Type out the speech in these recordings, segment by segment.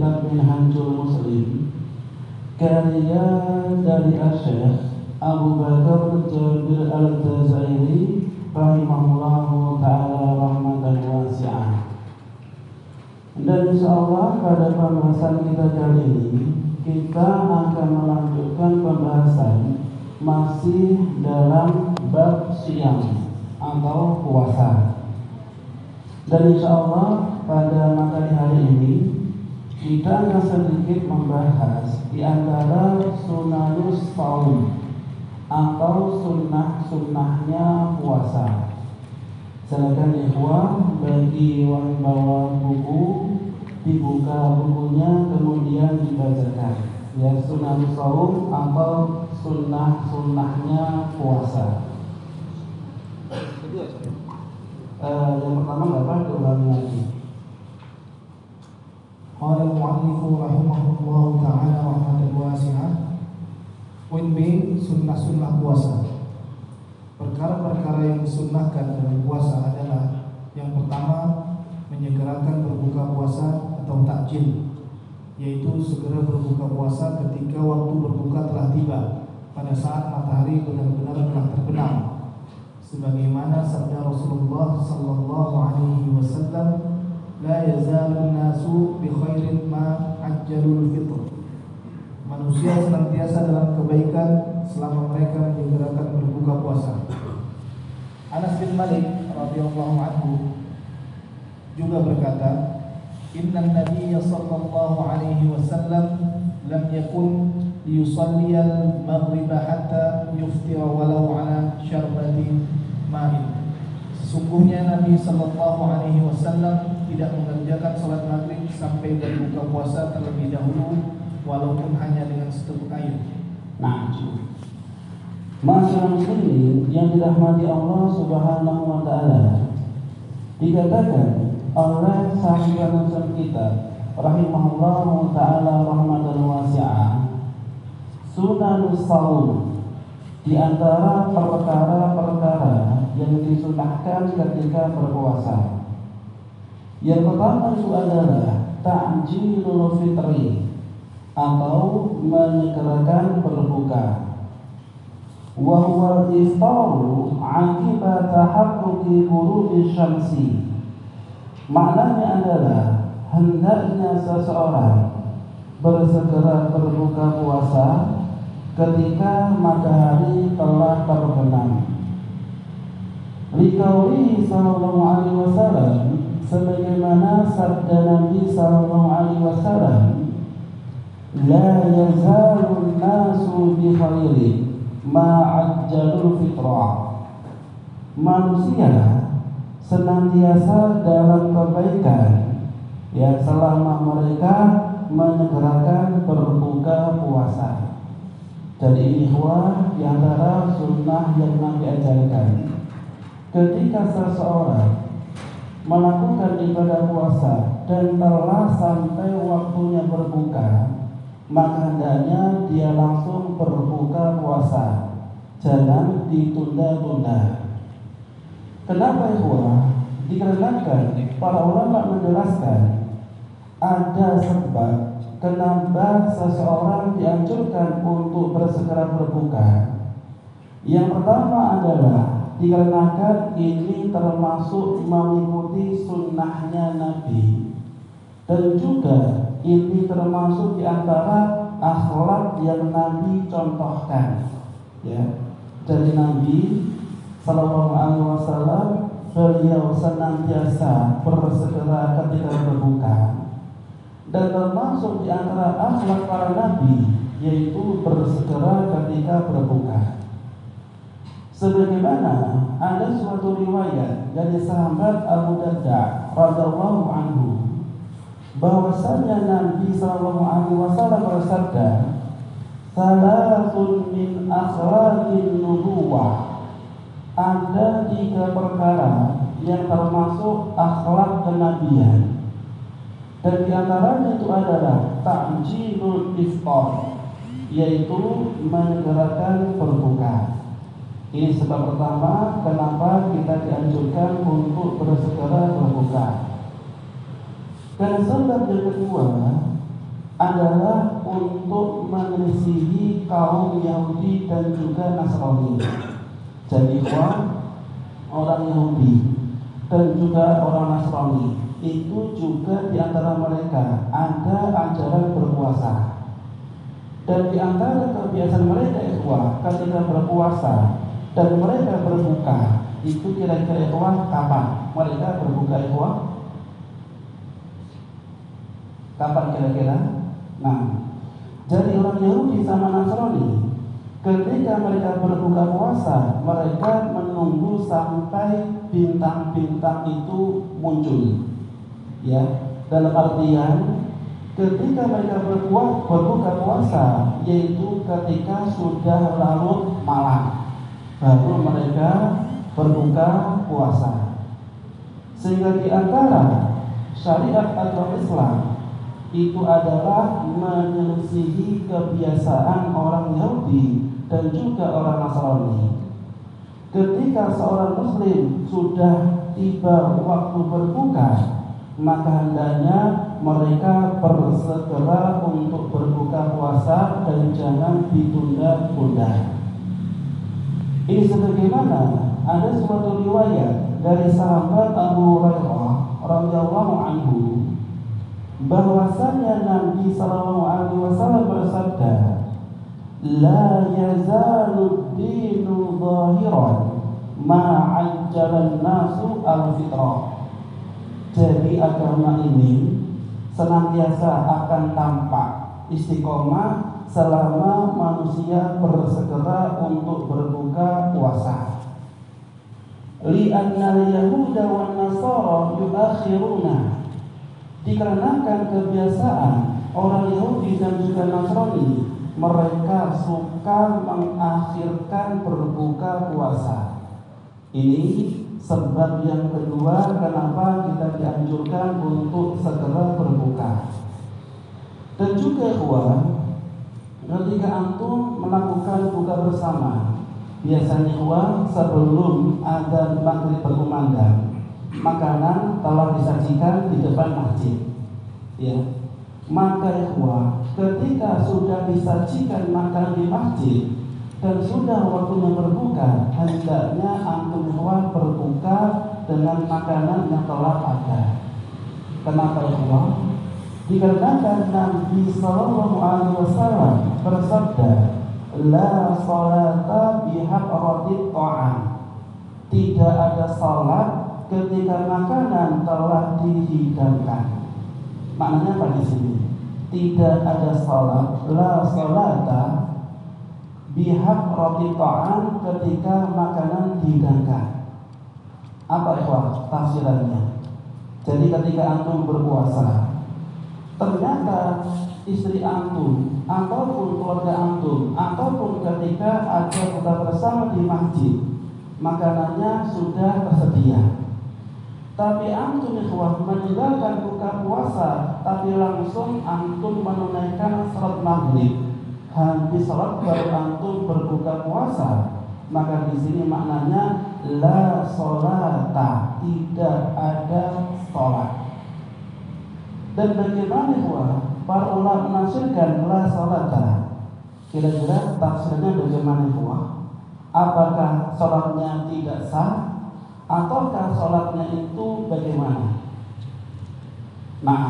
kitab Minhajul Muslim, karya dari Syekh Abu Bakar Jabir Al-Jazairi rahimahullahu ta'ala rahmatan wasi'ah. Dan insyaallah pada pembahasan kita kali ini kita akan melanjutkan pembahasan masih dalam bab siyam atau puasa. Dan insyaallah pada materi hari ini kita akan sedikit membahas di antara sunanus saum atau sunnah-sunnahnya puasa. Silakan ikhwah bagi yang bawa buku dibuka bukunya kemudian dibacakan. Ya, sunanus saum atau sunnah-sunnahnya puasa. Yang pertama nggak apa diulangi lagi. Qala al-mu'allifu rahimahullahu ta'ala rahmatan wasi'ah. Poin B, sunnah-sunnah puasa. Perkara-perkara yang disunnahkan dalam puasa adalah yang pertama, menyegerakan berbuka puasa atau takjil, yaitu segera berbuka puasa ketika waktu berbuka telah tiba pada saat matahari benar-benar telah terbenam, sebagaimana sabda Rasulullah sallallahu alaihi wasallam, la yazalun nasu bi khairin ma ajjalul fitr. Manusia senantiasa dalam kebaikan selama mereka menyegerakan berbuka puasa. Anas bin Malik radhiyallahu anhu juga berkata, "Inna Nabiyya sallallahu alaihi wasallam lam yakun liyusalliyal maghriba hatta yuftira walau ala syarbati ma'in." Sesungguhnya Nabi sallallahu alaihi wasallam tidak mengerjakan salat maghrib sampai berbuka puasa terlebih dahulu, walaupun hanya dengan seteguk air. Nah, masyarakat muslimin yang dirahmati Allah Subhanahu wa taala, dikatakan oleh sahabat kita rahimahullahu taala rahmatan wasi'ah, sunanus saum, di antara perkara-perkara yang disunahkan ketika berpuasa. Yang pertama itu adalah ta'jilul fitri atau menyegerakan berbuka. Wa huwa al-iftaru 'aqiba tahaqquqi ghurubi syamsi. Maknanya adalah hendaknya seseorang bersegera berbuka puasa ketika matahari telah terbenam. Liqaulihi sallallahu alaihi wasallam, sebagaimana sabda Nabi sallallahu alaihi wasallam, la yazalun nasu bi khairin ma ajjalul fitrah. Manusia senantiasa dalam kebaikan ya selama mereka menyegerakan berbuka puasa. Jadi ini di antara sunnah yang Nabi ajarkan. Ketika seseorang melakukan ibadah puasa dan telah sampai waktunya berbuka, maka hendaknya dia langsung berbuka puasa, jangan ditunda-tunda. Kenapa ikhwah? Dikarenakan para ulama menjelaskan ada sebab kenapa seseorang dianjurkan untuk bersegera berbuka. Yang pertama adalah dikarenakan ini termasuk mengikuti sunnahnya Nabi, dan juga ini termasuk di antara akhlak yang Nabi contohkan. Ya, dari Nabi Sallallahu Alaihi Wasallam, beliau senantiasa bersegera ketika berbuka, dan termasuk di antara akhlak para Nabi yaitu bersegera ketika berbuka. Sebagaimana ada suatu riwayat dari sahabat Abu Darda radhiyallahu anhu, bahwasanya Nabi sallallahu alaihi wasallam bersabda, "Salatun min akhlaqin nubuwah." Ada 3 perkara yang termasuk akhlak kenabian, dan di antaranya itu adalah ta'jilul iftar, yaitu menyegerakan berbuka. Ini sebab pertama kenapa kita dianjurkan untuk bersegera berbuka. Dan sebab yang kedua adalah untuk menyelisihi kaum Yahudi dan juga Nasrani. Jadi orang Yahudi dan juga orang Nasrani itu juga di antara mereka ada ajaran berpuasa. Dan di antara kebiasaan mereka ketika berpuasa dan mereka berbuka, itu kira-kira kapan mereka berbuka kapan kira-kira? Nah, jadi orang Yahudi sama Nasrani ketika mereka berbuka puasa, mereka menunggu sampai bintang-bintang itu muncul. Ya, dalam artian ketika mereka berbuka puasa, yaitu ketika sudah larut malam, baru mereka berbuka puasa. Sehingga di antara syariat agama Islam itu adalah menyelisihi kebiasaan orang Yahudi dan juga orang Nasrani. Ketika seorang Muslim sudah tiba waktu berbuka, maka hendaknya mereka bersegera untuk berbuka puasa dan jangan ditunda-tunda. Ini sebagaimana ada suatu riwayat dari sahabat Abu Hurairah radhiyallahu anhu bahwasanya Nabi sallallahu alaihi wasallam bersabda, "La yazalu dinu zahiran ma 'ajjalan nasu al-fitrah." Jadi agama ini senantiasa akan tampak istiqomah selama manusia bersegera untuk berbuka puasa. Li'anna al-yahuda wan nasara yuakhiruna. Dikarenakan kebiasaan orang Yahudi dan juga Nasrani, mereka suka mengakhirkan berbuka puasa. Ini sebab yang kedua kenapa kita dianjurkan untuk segera berbuka. Dan juga ketika antum melakukan buka bersama, biasanya sebelum adzan maghrib berkumandang, makanan telah disajikan di depan masjid. Ya, maka ketika sudah disajikan makan di masjid dan sudah waktunya berbuka, hendaknya antum berbuka dengan makanan yang telah ada. Kenapa Dikarenakan Nabi Sallallahu Alaihi Wasallam bersabda, la salata bihadratit ta'am. Tidak ada salat ketika makanan telah dihidangkan. Maknanya apa di sini? Tidak ada salat, la salata bihadratit ta'am ketika makanan dihidangkan. Apa tafsirannya? Jadi ketika antum berpuasa, ternyata istri antum ataupun keluarga antum ataupun ketika ada buka bersama di masjid, makanannya sudah tersedia. Tapi antum meninggalkan buka puasa, tapi langsung antum menunaikan salat maghrib. Habis salat baru antum berbuka puasa, maka di sini maknanya la sholata, tidak ada sholat. Dan bagaimana para ulama menafsirkan la sholata? Kira-kira tafsirnya bagaimana Apakah sholatnya tidak sah ataukah sholatnya itu bagaimana? Nah,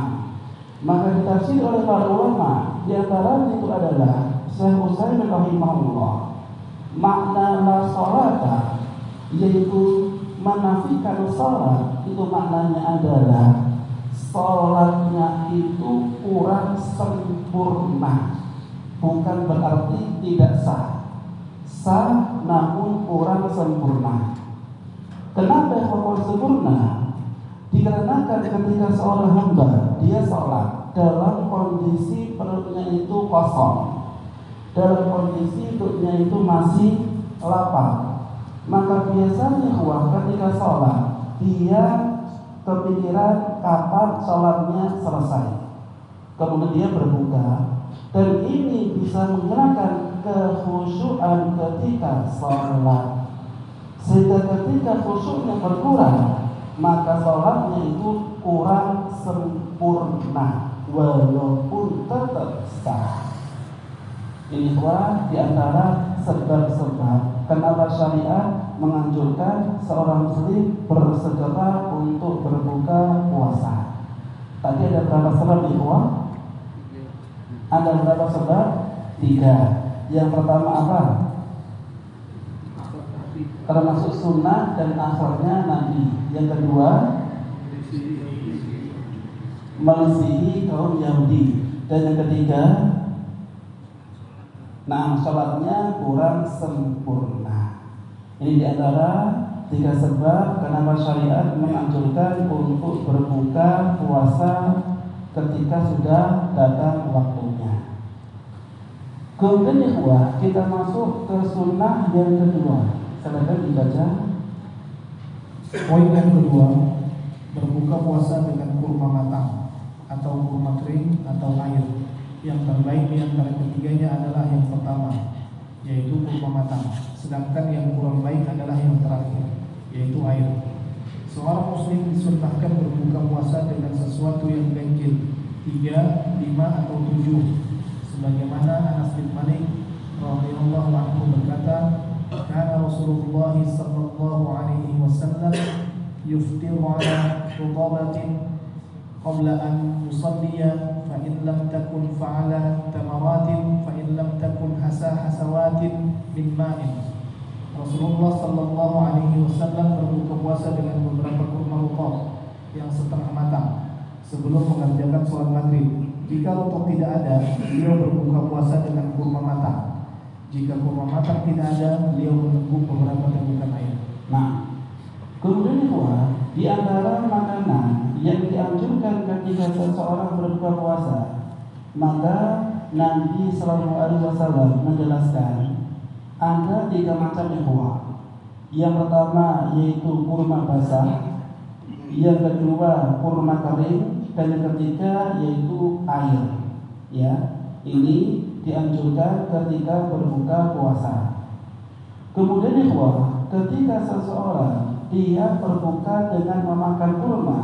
maka ditafsir oleh para ulama, di antara itu adalah Syekh Utsaimin rahimahullah, makna la sholata yaitu menafikan sholat, itu maknanya adalah sholatnya itu kurang sempurna, bukan berarti tidak sah. Sah namun kurang sempurna. Kenapa kurang sempurna? Dikarenakan ketika seorang hamba dia sholat dalam kondisi perutnya itu kosong, dalam kondisi perutnya itu masih lapar, maka biasanya ketika sholat dia kepikiran kapan sholatnya selesai, kemudian dia berbuka, dan ini bisa menghilangkan kekhusyuan ketika sholat. Sehingga ketika khusyuknya berkurang, maka sholatnya itu kurang sempurna. walaupun tetap sah. Ini di antara sebab-sebab kenapa syariat menganjurkan seorang muslim bersegera untuk berbuka puasa. Tadi ada berapa sebab ikhwah? Ada berapa sebab? 3. Yang pertama apa? Termasuk sunnah dan asalnya Nabi. Yang kedua, melisihi kaum Yahudi. Dan yang ketiga, sholatnya kurang sempurna. Ini diantara 3 sebab kenapa syariat menganjurkan untuk berbuka puasa ketika sudah datang waktunya. Kemudian ikhwah, kita masuk ke sunnah yang kedua. Silakan dibaca. Poin yang kedua, berbuka puasa dengan kurma matang atau kurma kering atau air. Yang terbaik di antara ketiganya adalah yang pertama, yaitu kurma matang. Sedangkan yang kurang baik adalah yang terakhir, yaitu air. Seorang muslim disunnahkan berbuka puasa dengan sesuatu yang ganjil, 3, 5 atau 7. Sebagaimana Anas bin Malik radhiyallahu anhu berkata, "Kana Rasulullah sallallahu alaihi wasallam yuftiru ala rutabatin qabla an yusalliya fa in lam takun fa'ala tamaratin fa in lam takun hasawatin min ma'in." Rasulullah sallallahu alaihi wasallam berbuka puasa dengan beberapa kurma rutab yang setengah matang sebelum mengerjakan sholat maghrib. Jika rutab tidak ada, beliau berbuka puasa dengan kurma matang. Jika kurma matang tidak ada, beliau meneguk beberapa tegukan air. Nah, kemudian di antara makanan yang dianjurkan ketika seseorang berbuka puasa, maka Nabi Sallallahu Alaihi Wasallam menjelaskan ada 3 macam ikhwah. Yang pertama yaitu kurma basah, yang kedua kurma kering, dan yang ketiga yaitu air. Ya, ini dianjurkan ketika berbuka puasa. Kemudian ikhwah, ketika seseorang dia berbuka dengan memakan kurma,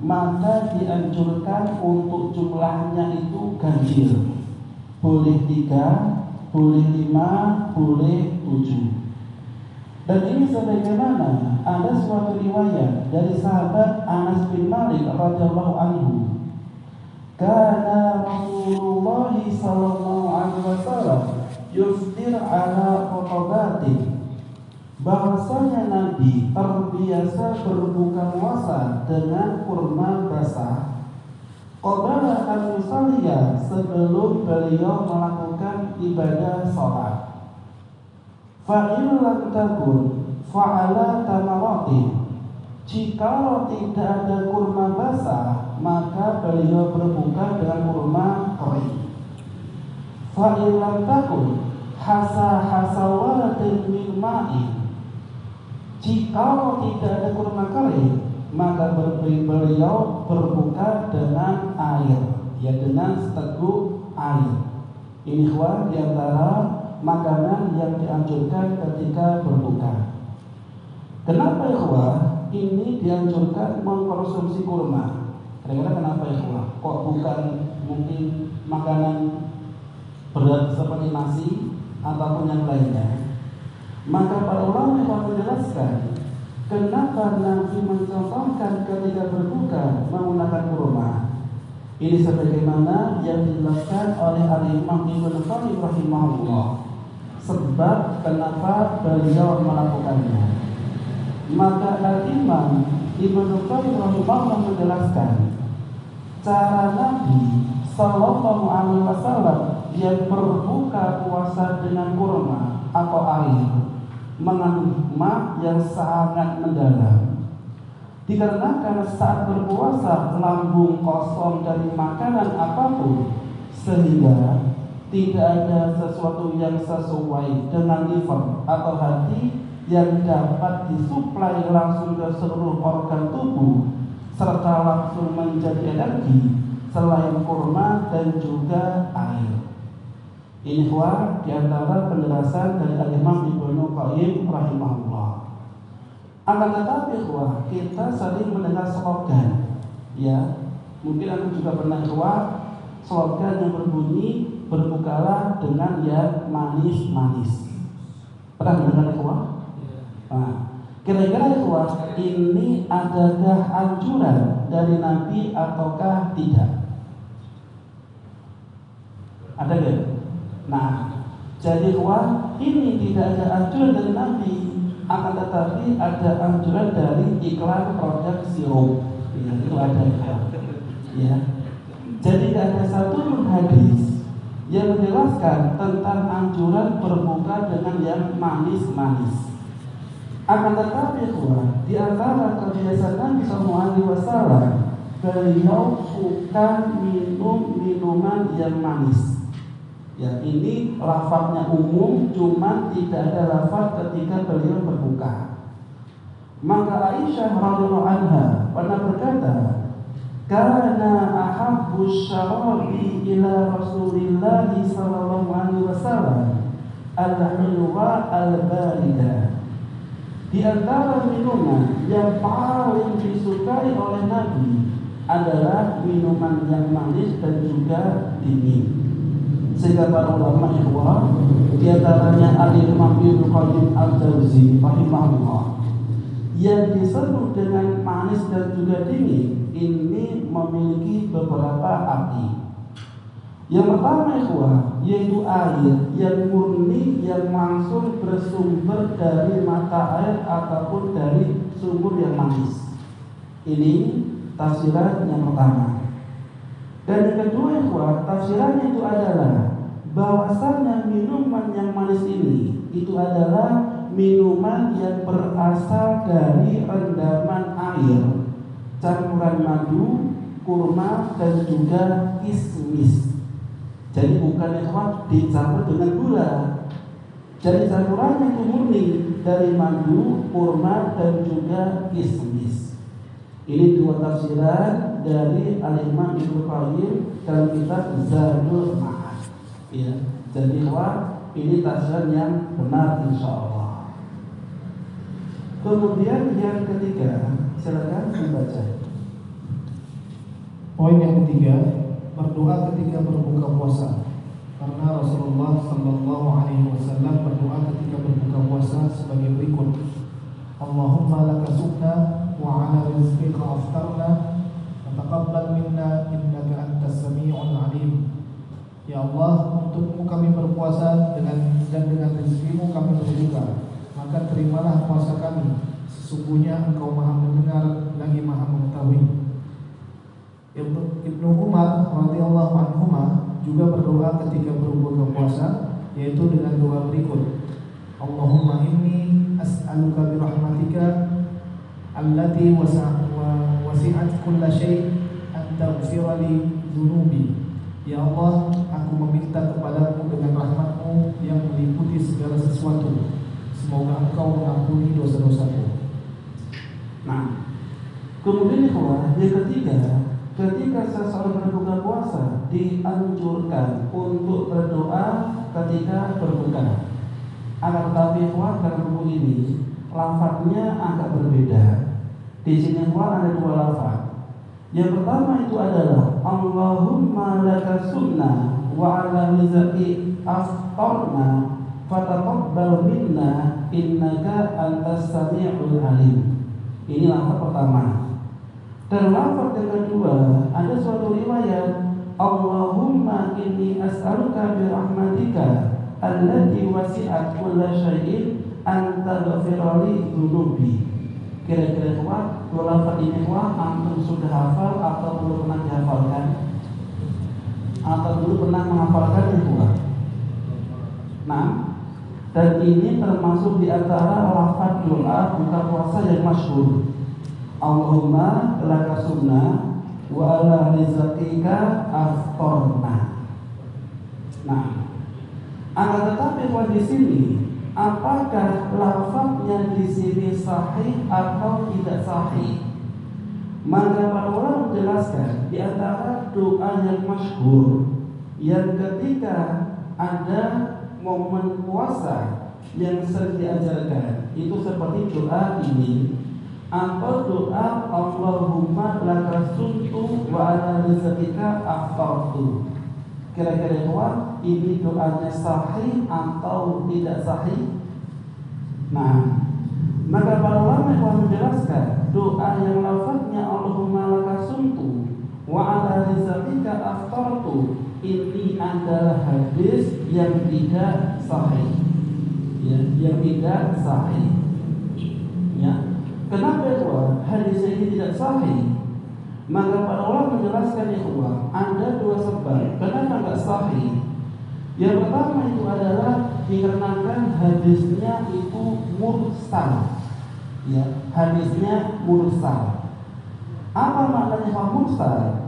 maka dianjurkan untuk jumlahnya itu ganjil. Boleh 3, boleh 5, boleh 7. Dan ini sebagaimana ada suatu riwayat dari sahabat Anas bin Malik radhiyallahu anhu. Kana Rasulullah sallallahu alaihi wasallam yuftir ala rutabatin. Bahwasanya Nabi terbiasa berbuka puasa dengan kurma basah qabla an yusalliya, sebelum beliau melakukan ibadah salat. Fa in lam takun fa'ala tamaratin. Jika tidak ada kurma basah, maka beliau berbuka dengan kurma kering. Fa in lam takun hasawatin min ma'in. Jika tidak ada kurma kering, maka beliau berbuka dengan air, ya dengan seteguk air. Ini di antara makanan yang dianjurkan ketika berbuka. Kenapa ikhwah ini dianjurkan mengkonsumsi kurma? Kira-kira kenapa ikhwah? Kok bukan mungkin makanan berat seperti nasi ataupun yang lainnya? Maka para ulama yang menjelaskan kenapa Nabi mencontohkan ketika berbuka menggunakan kurma. Ini sebagaimana yang dijelaskan oleh Al-Imam Ibnu Qayyim rahimahullah. Sebab kenapa beliau melakukannya. Maka Al-Imam Ibnu Qayyim rahimahullah menjelaskan cara Nabi sallallahu alaihi wasallam yang berbuka puasa dengan kurma atau air mengandung hikmah yang sangat mendalam. Dikarenakan saat berpuasa lambung kosong dari makanan apapun, sehingga tidak ada sesuatu yang sesuai dengan liver atau hati yang dapat disuplai langsung ke seluruh organ tubuh serta langsung menjadi energi selain kurma dan juga air. Ini di antara penjelasan dari Al-Imam Ibnu Qayyim rahimahullah. Akan tetapi kita sering mendengar slogan, ya, Mungkin aku juga pernah keluar slogan yang berbunyi berbukalah dengan yang manis-manis. Pernah mendengar keluar? Nah, kira-kira keluar ini adakah anjuran dari Nabi ataukah tidak? Ada gak? Nah, jadi keluar ini tidak ada anjuran dari Nabi, akan tetapi ada anjuran dari iklan produk sirup. Ya, itu ada ya. Jadi tidak ada satu hadis yang menjelaskan tentang anjuran berbuka dengan yang manis-manis. Akan tetapi di antara kebiasaan Nabi SAW, beliau bukan minum minuman yang manis. Ya, ini lafaznya umum, cuma tidak ada lafaz ketika beliau berbuka. Maka Aisyah radhiyallahu anha pernah berkata, "Kana ahabbu syarabi ila Rasulillah sallallahu alaihi wasallam al-hilwa al-barida." Di antara minuman yang paling disukai oleh Nabi adalah minuman yang manis dan juga dingin. Sehingga para ulama ikhwah, di antaranya Al-Imam Ibnu Qayyim Al-Jauzi rahimahullah, yang disebut dengan manis dan juga dingin ini memiliki beberapa arti. Yang pertama ikhwah, yaitu air yang murni yang langsung bersumber dari mata air ataupun dari sumber yang manis. Ini tafsiran yang pertama. Dan yang kedua ikhwah, tafsirannya itu adalah bahwasannya minuman yang manis ini itu adalah minuman yang berasal dari rendaman air, campuran madu, kurma dan juga kismis. Jadi bukan ikhwah dicampur dengan gula. Jadi campurannya itu murni dari madu, kurma dan juga kismis. Ini dua tafsiran dari Al-Imam Ibnu Qayyim dalam kitab Zadul Ma'ad. Ya, jadi ini tafsiran yang benar insyaallah. Kemudian yang ketiga, silakan dibaca. Poin yang ketiga, berdoa ketika berbuka puasa. Karena Rasulullah sallallahu alaihi wasallam berdoa ketika berbuka puasa sebagai berikut: Allahumma laka sukna wa ala rizqika aftarna wa taqabbal minna innaka antas sami'ul alim. Ya Allah, untukmu kami berpuasa dan dengan rezekimu kami berbuka, maka terimalah puasa kami. Sesungguhnya Engkau Maha mendengar lagi Maha mengetahui. Ibnu Umar radhiyallahu anhuma juga berdoa ketika berbuka puasa, yaitu dengan doa berikut: Allahumma inni as'aluka bi rahmatika allati wasi'at kulla syai' an taghfira li dhunubi. Ya Allah, aku meminta kepadamu dengan rahmat-Mu yang meliputi segala sesuatu. Semoga Engkau mengampuni dosa-dosaku. Nah, kemudian yang ketiga, ketika seseorang berbuka puasa dianjurkan untuk berdoa ketika berbuka. Akan tetapi karena buku ini lafaznya agak berbeda. Di sini ada dua lafaz. Yang pertama itu adalah Allahumma laka sunna wa ala rizqi aftarna fataqabbal minna innaka antas sami'ul alim. Ini lafaz pertama. Dan lafaz yang kedua, ada suatu riwayat Allahumma inni as'aluka bi rahmatika allati wasi'at kulla syai'in an taghfira li dhunubi. Kira-kira dua lafaz ini antum sudah hafal atau belum pernah dihafalkan? Atau dulu pernah menghafalkan itu? Nah, dan ini termasuk di antara lafaz doa buka puasa yang masyhur. Allahumma laka sunna wa ala rizqika aftarna. Nah, akan tetapi di sini apakah lafaznya di sini sahih atau tidak sahih? Maka para ulama menjelaskan di antara doa yang masyhur yang ketika ada momen puasa yang sering diajarkan itu seperti doa ini: atau doa Allahumma laka sumtu wa ala rizqika aftartu. Kira-kira ini doanya sahih atau tidak sahih? Nah, maka para ulama yang menjelaskan doa yang lafaznya Allahumma laka sumtu wa ala rizqika aftartu ini adalah hadis yang tidak sahih. Ya, yang tidak sahih. Ya. Kenapa hadis ini tidak sahih? Maka para ulama menjelaskan ada dua sebab kenapa tidak sahih. Yang pertama itu adalah dikarenakan hadisnya itu mursal. Ya, hadisnya mursal. Apa maknanya mursal?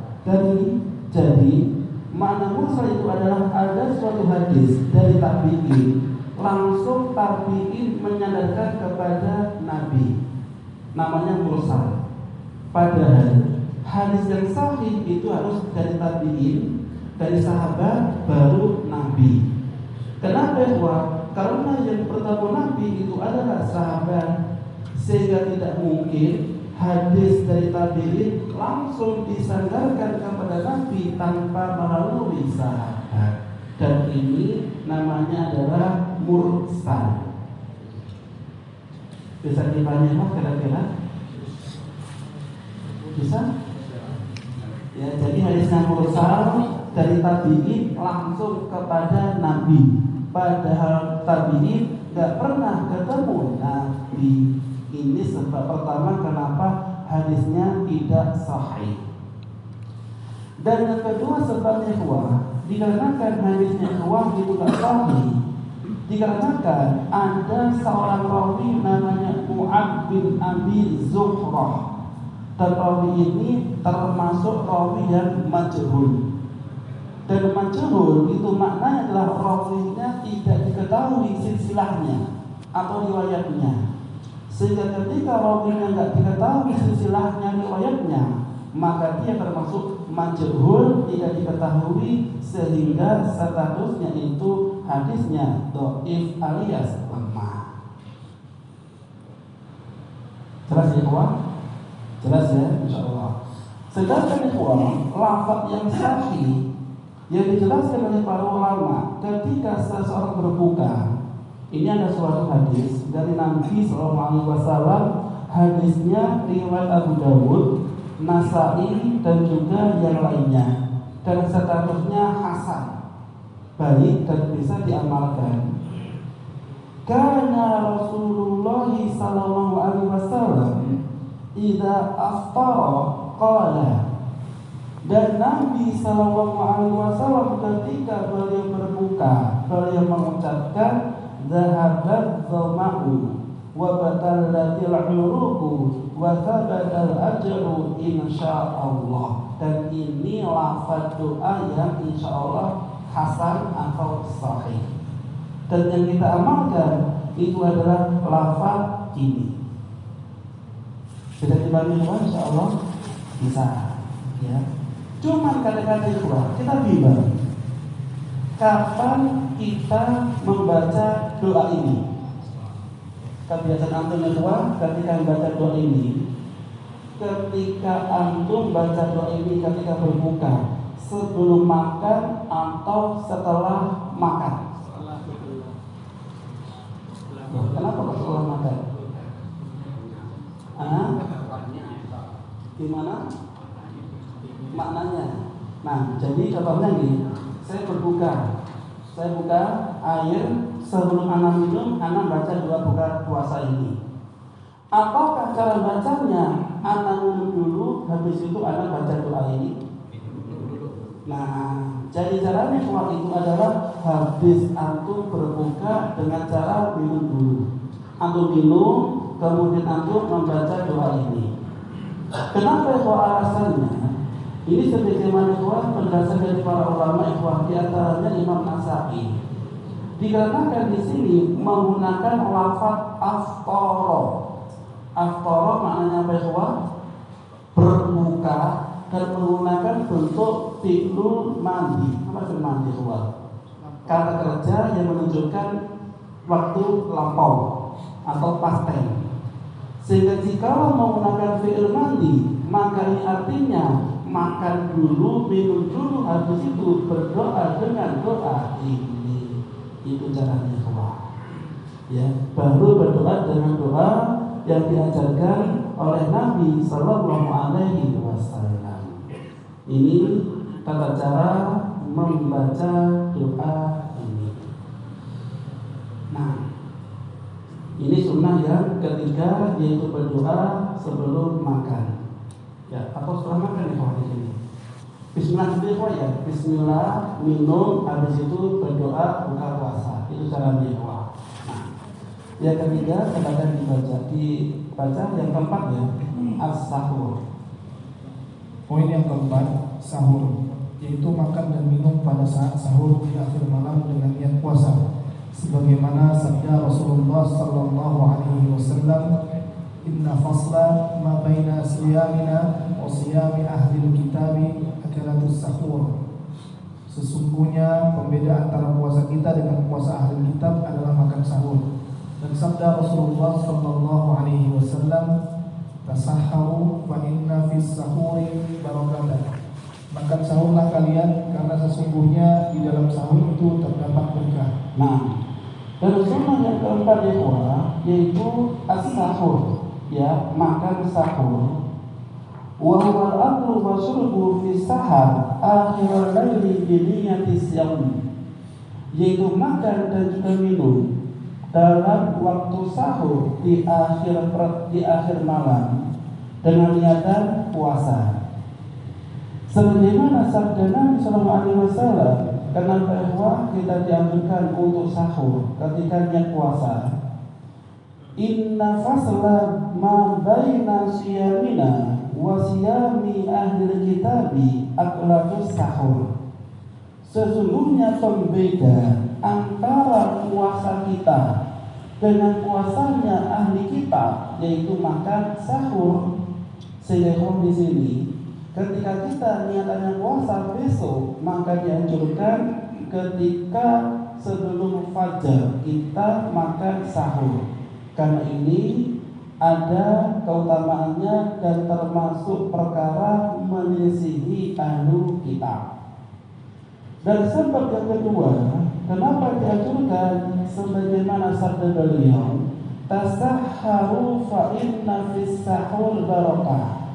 Jadi makna mursal itu adalah ada suatu hadis dari tabi'in, langsung tabi'in menyandarkan kepada Nabi. Namanya mursal. Padahal hadis yang sahih itu harus dari tabi'in, dari sahabat, baru Nabi. Kenapa? Karena yang pertama Nabi itu adalah sahabat, sehingga tidak mungkin hadis dari tabi'in langsung disandarkan kepada Nabi tanpa melalui sahabat. Dan ini namanya adalah mursal. Bisa dipahami kira-kira? Bisa? Ya, jadi hadisnya mursal dari tabi'in langsung kepada Nabi. Padahal tabi'in nggak pernah ketemu Nabi. Ini sebab pertama kenapa hadisnya tidak sahih. Dan yang kedua sebabnya dikarenakan hadisnya itu tidak sahih. Dikarenakan ada seorang rawi namanya Mu'ad bin Abi Zuhrah. Dan rawi ini termasuk rawi yang majhul. Dan majhul itu maknanya adalah rawinya tidak diketahui silsilahnya atau riwayatnya. Sehingga ketika rawinya tidak diketahui silsilahnya riwayatnya, maka dia termasuk majhul, tidak diketahui, sehingga statusnya itu hadisnya dhaif alias lemah. Jelas ya kawan? Jelas ya, insyaallah. Sedangkan lafaz yang sahih yang dijelaskan oleh para ulama ketika seseorang berbuka, ini ada suatu hadis dari Nabi SAW. Hadisnya riwayat Abu Dawud, Nasai dan juga yang lainnya, dan statusnya hasan, baik dan bisa diamalkan. Karena Rasulullah SAW idza aftara qala, dan Nabi SAW ketika beliau berbuka, beliau mengucapkan zahabat dhama'u wa batallatil uruqu wa thabatal ajru insyaallah. Dan ini lafaz doa yang insyaallah hasan atau sahih. Dan yang kita amalkan itu adalah lafaz ini. Bisa dipahami insyaallah? Bisa, ya. Cuman kadang-kadang kita bingung kapan kita membaca doa ini. Kebiasaan antum ketika membaca doa ini, ketika antum baca doa ini ketika berbuka, sebelum makan atau setelah makan? Kenapa kok setelah makan? Gimana maknanya? Nah, jadi contohnya nih, saya berbuka, saya buka air, sebelum anak minum, anak baca doa buka puasa ini. Apakah cara bacanya anak minum dulu, habis itu anak baca doa ini? Nah, jadi caranya itu adalah habis antum berbuka dengan cara minum dulu. Antum minum, kemudian antum membaca doa ini. Kenapa itu alasannya? Ini sebagaimana penjelasan dari para ulama di antaranya Imam Nasai. Dikarenakan di sini menggunakan lafaz aftara. Aftara maknanya apa? Berbuka, dan menggunakan bentuk fi'lul madi. Apa fi'lul madi? Kata kerja yang menunjukkan waktu lampau atau past tense. Sehingga jika menggunakan fi'il mandi, maka ini artinya makan dulu, minum dulu, habis itu berdoa dengan doa ini. Itu caranya ikhwah. Ya, baru berdoa dengan doa yang diajarkan oleh Nabi Sallallahu Alaihi Wasallam. Ini tata cara membaca doa ini. Nah, ini sunnah yang ketiga, yaitu berdoa sebelum makan. Ya, atau setelah makan ya di sini. Bismillah dulu ya. Bismillah, minum, habis itu berdoa buka puasa. Itu cara berdoa. Nah, yang ketiga kemudian dibaca yang keempat ya, as-sahur. Poin yang keempat, sahur, yaitu makan dan minum pada saat sahur di akhir malam dengan niat puasa. Sebagaimana sabda Rasulullah sallallahu alaihi wasallam, "Inna fasla ma baina siyamina wa siyami ahli kitabi akalatus sahur." Sesungguhnya pembeda antara puasa kita dengan puasa ahli kitab adalah makan sahur. Dan sabda Rasulullah sallallahu alaihi wasallam, "Tasahharu fa inna fis sahuri barakatan." Makan sahurlah kalian karena sesungguhnya di dalam sahur itu terdapat berkah. Nah, dan sunnah yang keempat yaitu as-sahur, ya, makan sahur. Wa huwa al-aklu wa syurbu fi sahar akhir laili bi niyyati siyam. Yaitu makan dan juga minum dalam waktu sahur di akhir malam dengan niatan puasa. Sebagaimana sabda Nabi Sallallahu Alaihi Wasallam, kenapa kita dianjurkan untuk sahur ketika niat puasa? Inna fasla ma baina siyamina wa siyami ahli kitabi aklatus sahur. Sesungguhnya pembeda antara puasa kita dengan puasanya ahli kitab yaitu makan sahur. Sehingga di sini ketika kita niatannya puasa besok, maka dianjurkan ketika sebelum fajar kita makan sahur. Karena ini ada keutamaannya dan termasuk perkara menyelisihi ahlu kitab. Dan sebab yang kedua, kenapa dianjurkan sebagaimana sabda beliau, tasahharu fa inna fis sahur barakah.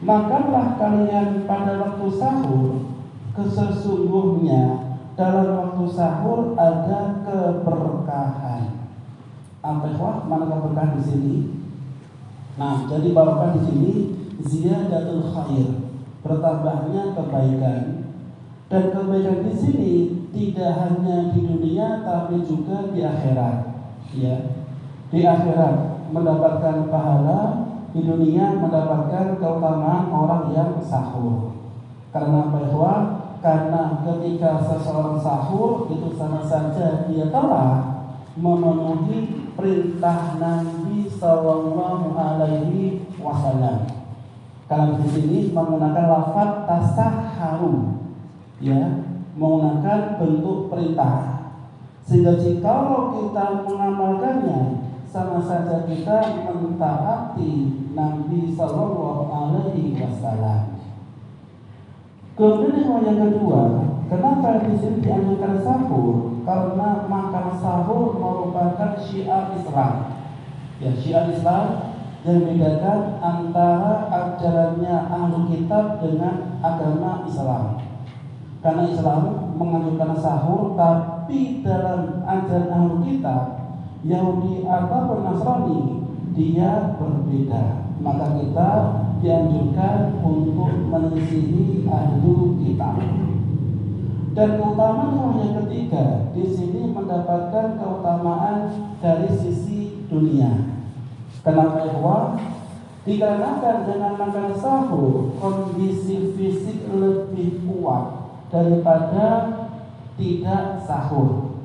Makanlah kalian pada waktu sahur, sesungguhnya dalam waktu sahur ada keberkahan. Apa ikhwah, mana keberkahan di sini? Nah, jadi barokah di sini ziyadatul khair, bertambahnya kebaikan. Dan kebaikan di sini tidak hanya di dunia tapi juga di akhirat. Ya, di akhirat mendapatkan pahala, di dunia mendapatkan keutamaan orang yang sahur. Karena apa ikhwah? Karena ketika seseorang sahur itu sama saja dia telah memenuhi perintah Nabi Sallallahu Alaihi Wasallam. Karena di sini menggunakan lafaz tasahharu, ya, menggunakan bentuk perintah. Sehingga jika kita mengamalkannya, sama saja kita mentaati Nabi Sallallahu Alaihi Wasallam. Kemudian yang kedua, kenapa di sini dianjurkan sahur? Karena makan sahur merupakan syiar Islam. Ya, syiar Islam yang membedakan antara ajarannya ahlu kitab dengan agama Islam. Karena Islam menganjurkan sahur, tapi dalam ajaran ahlu kitab Yahudi ataupun Nasrani dia berbeda. Maka kita dianjurkan untuk menyelisihi ahlu kitab. Dan keutamaan yang ketiga di sini mendapatkan keutamaan dari sisi dunia. Kenapa ikhwah? Dikarenakan dengan makan sahur kondisi fisik lebih kuat daripada tidak sahur.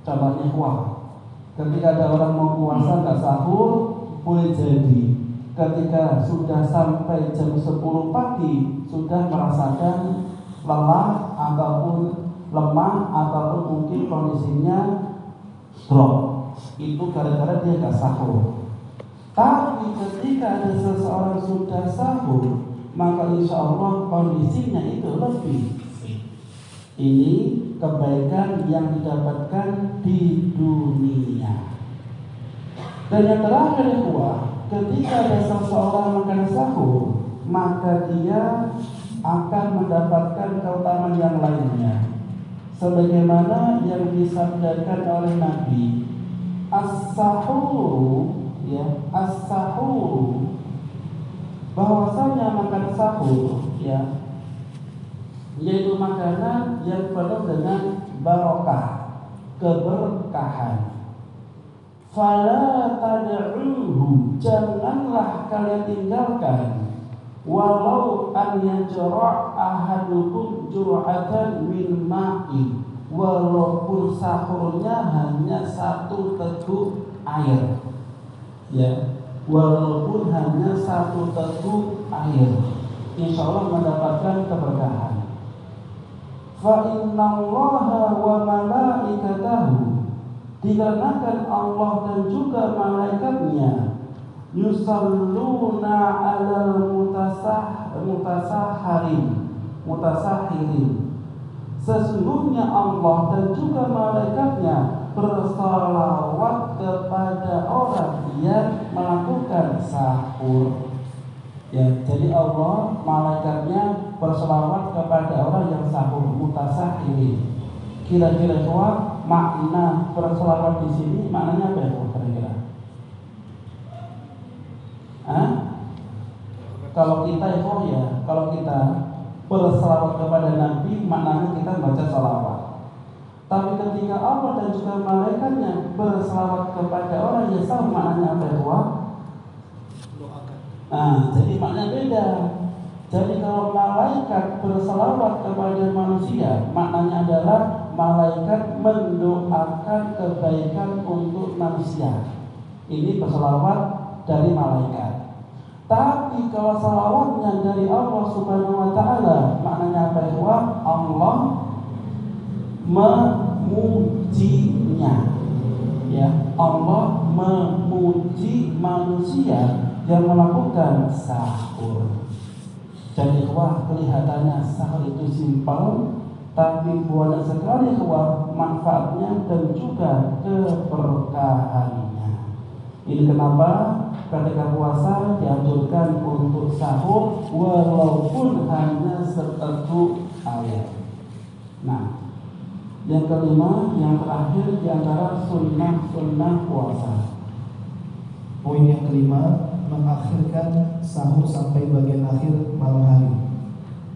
Contohnya ikhwah, ketika ada orang mau puasa nggak sahur, boleh jadi ketika sudah sampai jam 10 pagi sudah merasakan lelah ataupun lemah ataupun mungkin kondisinya drop. Itu gara-gara dia nggak sahur. Tapi ketika ada seseorang sudah sahur, maka insya Allah kondisinya itu lebih fit. Ini kebaikan yang didapatkan di dunia. Dan yang terakhir ketika ada seseorang makan sahur, maka dia akan mendapatkan keutamaan yang lainnya. Sebagaimana yang disabdakan oleh Nabi, as-sahuru, ya, as-sahuru, bahwasanya makan sahur, ya, yaitu makanan yang penuh dengan barokah, keberkahan. Fala tad'uhu, janganlah kalian tinggalkan, walau an yajra' ahadukum jur'atan min ma'in, walaupun sahurnya hanya 1 teguk air, ya, walaupun hanya 1 teguk air, insya Allah mendapatkan keberkahan. Fa innallaha wa malaikatahu, dikarenakan Allah dan juga malaikatnya, yusalluna 'alal mutasahirin, sesungguhnya Allah dan juga malaikatnya bersalawat kepada orang yang melakukan sahur. Ya, jadi Allah, malaikatnya bersalawat kepada orang yang sahur, mutasahirin. Kira-kira makna berselawat di sini maknanya apa ya kira-kira? Kalau kita kalau kita berselawat kepada Nabi, maknanya kita baca salawat. Tapi ketika Allah dan juga malaikatnya berselawat kepada orang yang sahur, maknanya apa ya? Jadi maknanya beda. Jadi kalau malaikat berselawat kepada manusia, maknanya adalah malaikat mendoakan kebaikan untuk manusia. Ini berselawat dari malaikat. Tapi kalau selawatnya dari Allah Subhanahu wa taala, maknanya apa ya? Allah memujinya. Ya, Allah memuji manusia yang melakukan sahur. Jadi kelihatannya sahur itu simpel, tapi banyak sekali manfaatnya dan juga keberkahannya. Ini kenapa ketika puasa dianjurkan untuk sahur walaupun hanya 1 teguk air. Nah, yang kelima, yang terakhir di antara sunnah puasa. Poin yang kelima, mengakhirkan sahur sampai bagian akhir malam hari.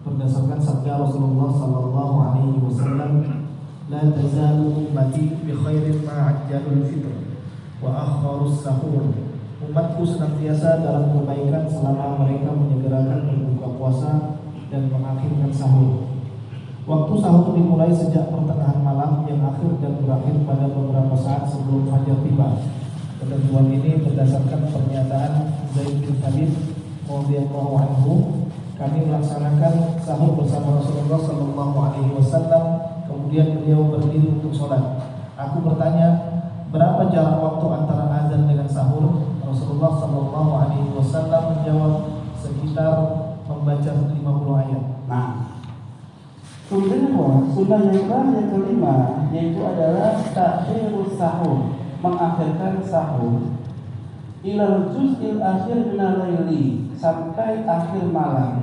Berdasarkan sabda Rasulullah sallallahu alaihi wasallam, la tazalu ummati bi khairin ma ajjalul fitr wa akharus sahur. Umatku senantiasa dalam kebaikan selama mereka menyegerakan berbuka puasa dan mengakhirkan sahur. Waktu sahur dimulai sejak pertengahan malam yang akhir dan berakhir pada beberapa saat sebelum fajar tiba. Ketentuan ini berdasarkan pernyataan Zaid bin Thabit radhiyallahu anhu, kami melaksanakan sahur bersama Rasulullah sallallahu alaihi wasallam, kemudian beliau berdiri untuk sholat. Aku bertanya, berapa jarak waktu antara azan dengan sahur? Rasulullah sallallahu alaihi wasallam menjawab, sekitar membaca 50 ayat. Nah, kemudian sunnah yang kelima yaitu adalah ta'khirus sahur, mengakhirkan sahur ilal juz'il akhir minal laili, sampai akhir malam.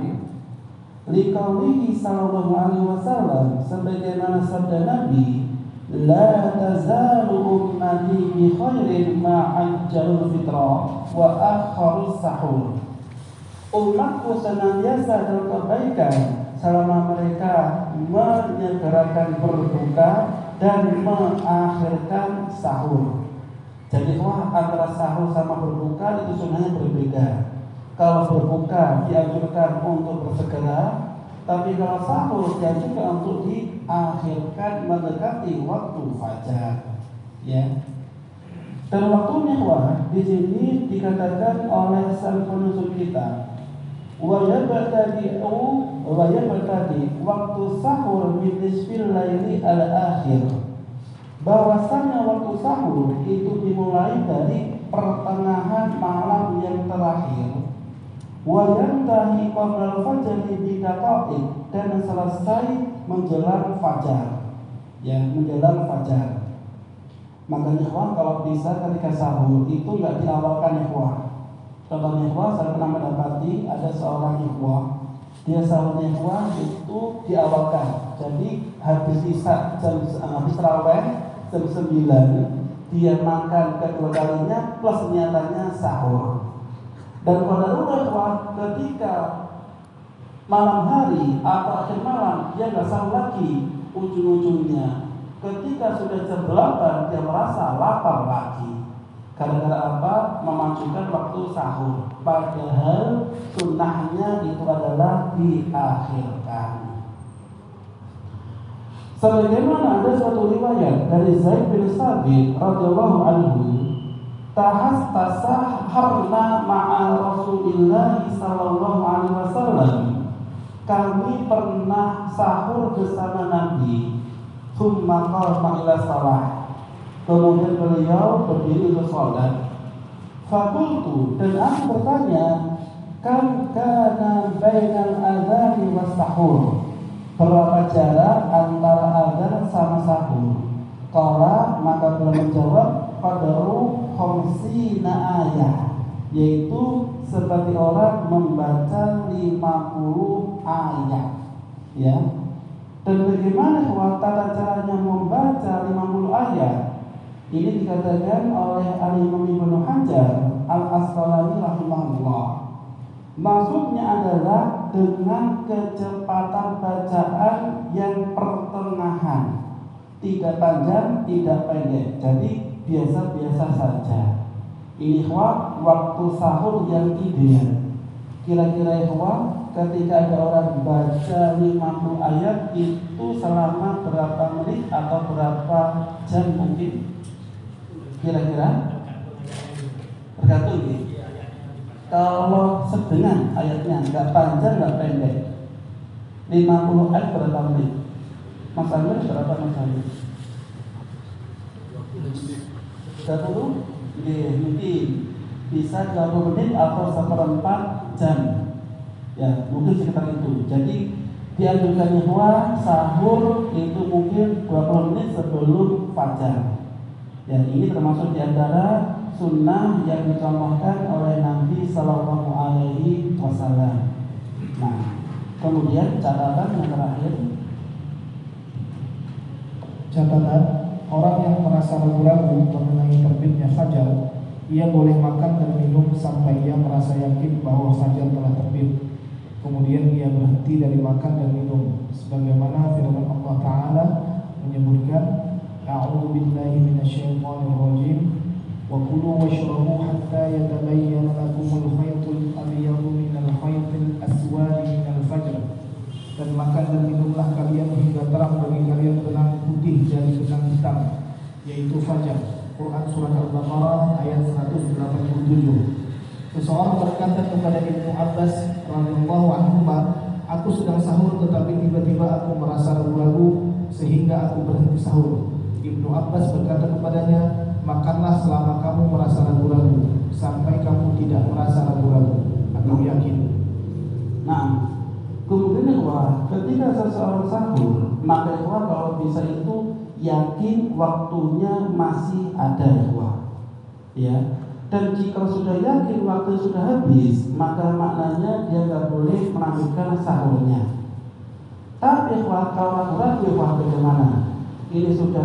Liqaulihi sallallahu alaihi wasallam, sebagaimana sabda Nabi, la tazalu ummati bi khairin ma ajjalul fitra wa akharus sahur. Umatku senantiasa dalam kebaikan selama mereka menyegerakan berbuka dan mengakhirkan sahur. Jadi antara sahur sama berbuka itu sebenarnya berbeda. Kalau berbuka dianjurkan untuk bersegera, tapi kalau sahur dianjurkan untuk diakhirkan mendekati waktu fajar. Ya. Dan waktunya di sini dikatakan oleh sang penutur kita, waktu sahur min nisfil laili al akhir. Bahwasannya waktu sahur itu dimulai dari pertengahan malam yang terakhir, wa yantahi qabla al-fajri bidaqa'iq, dan selesai menjelang fajar, ya, menjelang fajar. Makanya ikhwah kalau bisa ketika sahur itu nggak diawalkan ikhwah. Contohnya ikhwah, saya pernah mendapati ada seorang ikhwah, dia sahurnya ikhwah itu diawalkan. Jadi habis isya habis tarawih jam 9 dia makan kedua kalinya plus nyatanya sahur. Dan qadarullah ikhwah, ketika malam hari atau akhir malam dia nggak sahur lagi, ujung-ujungnya ketika sudah jam 8 dia merasa lapar lagi. Gara-gara apa? Memajukan waktu sahur. Padahal sunnahnya itu adalah diakhirkan. Sebagaimana ada suatu riwayat dari Zaid bin Sabit radhiyallahu anhu, tasaharna ma'a Rasulillah sallallahu alaihi wasallam. Kami pernah sahur bersama Nabi. Tsumma qama ila shalah. Kemudian beliau berdiri untuk sholat. Fakultu, dan aku bertanya, kam kana bainal adzan was sahur, berapa jarak antara adzan sama sahur? Qala, maka beliau menjawab, qadaru khamsina ayat, yaitu seperti orang membaca 50 ayat, ya. Dan bagaimana tata caranya membaca 50 ayat? Ini dikatakan oleh Al-Imam Ibnu Hajar Al-Asqalani rahimahullah. Maksudnya adalah dengan kecepatan bacaan yang pertengahan, tidak panjang, tidak pendek. Jadi biasa-biasa saja. Ini waktu sahur yang ideal. Kira-kira ketika ada orang baca 50 ayat itu selama berapa menit atau berapa jam mungkin? Kira-kira tergantung ya. Kalau sedang ayatnya nggak panjang nggak pendek, 50 ayat berapa menit? Mas Amir berapa Mas Amir? 30? Mungkin bisa 20 menit atau 1/4 jam. Ya, mungkin sekitar itu. Jadi dianjurkan bahwa sahur itu mungkin 20 menit sebelum fajar. Ya, ini termasuk diantara sunnah yang dicontohkan oleh Nabi Sallallahu Alaihi Wasallam. Nah, kemudian catatan yang terakhir. Catatan, orang yang merasa ragu-ragu mengenai terbitnya fajar, ia boleh makan dan minum sampai ia merasa yakin bahwa fajar telah terbit. Kemudian ia berhenti dari makan dan minum, sebagaimana firman Allah Ta'ala menyebutkan, A'udzu billahi minasyaitonir rajim, wa kulu washrabu hatta yatabayyana lakumul khaytul abyadu minal khaytil aswadi minal fajr. Dan makan dan minumlah kalian hingga terang bagi kalian benang putih dari benang hitam, yaitu fajar. Quran Surat Al-Baqarah ayat 187. Seseorang berkata kepada Ibnu Abbas radhiyallahu anhu, aku sedang sahur tetapi tiba-tiba aku merasa ragu-ragu sehingga aku berhenti sahur. Ibnu Abbas berkata kepadanya, makanlah selama kamu merasa ragu-ragu sampai kamu tidak merasa ragu-ragu atau yakin. Nah, kemudian ketika seseorang sahur, maka kalau bisa itu yakin waktunya masih ada ya. Dan jika sudah yakin waktu sudah habis, maka maknanya dia tidak boleh melanjutkan sahurnya. Tapi kalau ragu bagaimana? Ini sudah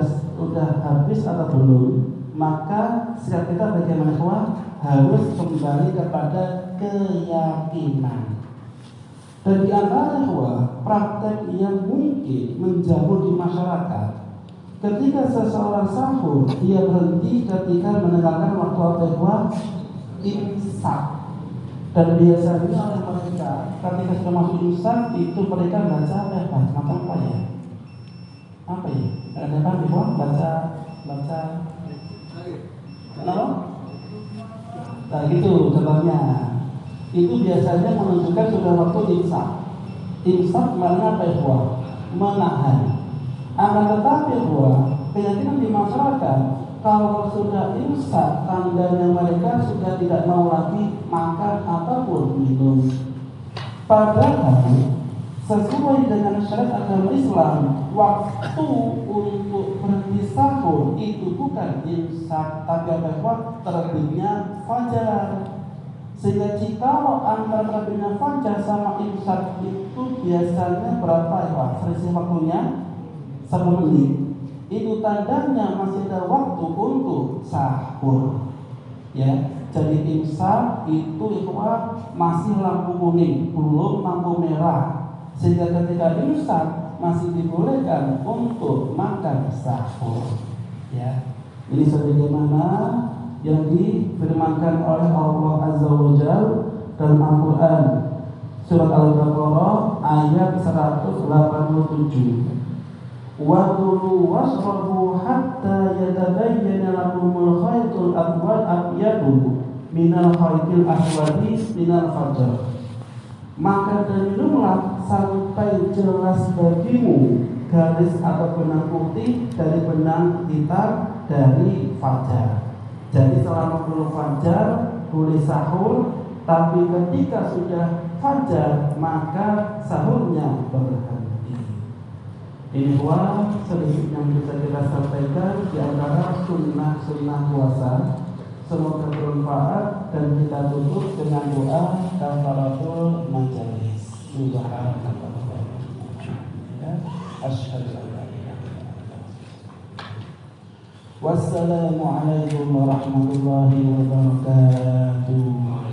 habis atau belum? Maka sikap kita bagaimana harus kembali kepada keyakinan. Dan di antara praktek yang mungkin menjamur di masyarakat, ketika seseorang sahur, dia berhenti ketika mendengarkan waktu imsak. Dan biasanya oleh mereka, ketika sudah masuk imsak, itu mereka baca macam apa ya? Apa ya? Ada apa baca kenapa? Nah gitu contohnya. Itu biasanya menunjukkan sudah waktu imsak. Imsak maknanya apa menahan. Akan tetapi keyakinan di masyarakat kalau sudah imsak tandanya mereka sudah tidak mau lagi makan ataupun minum. Padahal sesuai dengan syariat agama Islam, waktu untuk berhenti sahur itu bukan imsak, tapi adalah terbitnya fajar. Sehingga jikalau antara terbitnya fajar sama imsak itu biasanya berapa ya? Selisih waktunya 1 menit. Itu tandanya masih ada waktu untuk sahur. Ya, jadi imsak itu masih lampu kuning, belum lampu merah. Sehingga ketika imsak masih dibolehkan untuk makan sahur. Ya, ini sebagaimana yang difirmankan oleh Allah Azza wa Jalla dalam Al-Quran surat Al-Baqarah ayat 187. Wa kulu washrabu hatta yatabayyana lakumul khaytul abyadu minal khaytil aswadi minal fajr. Maka dan minumlah sampai jelas bagimu garis atau benang putih dari benang hitam dari fajar. Jadi selama belum fajar boleh sahur, tapi ketika sudah fajar maka sahurnya berhenti. Ini sedikit yang bisa kita sampaikan di antara sunnah puasa. Semoga bermanfaat dan kita tutup dengan doa kafaratul majalis. Asyhadu an la ilaha illallah. Wassalamualaikum warahmatullahi wabarakatuh.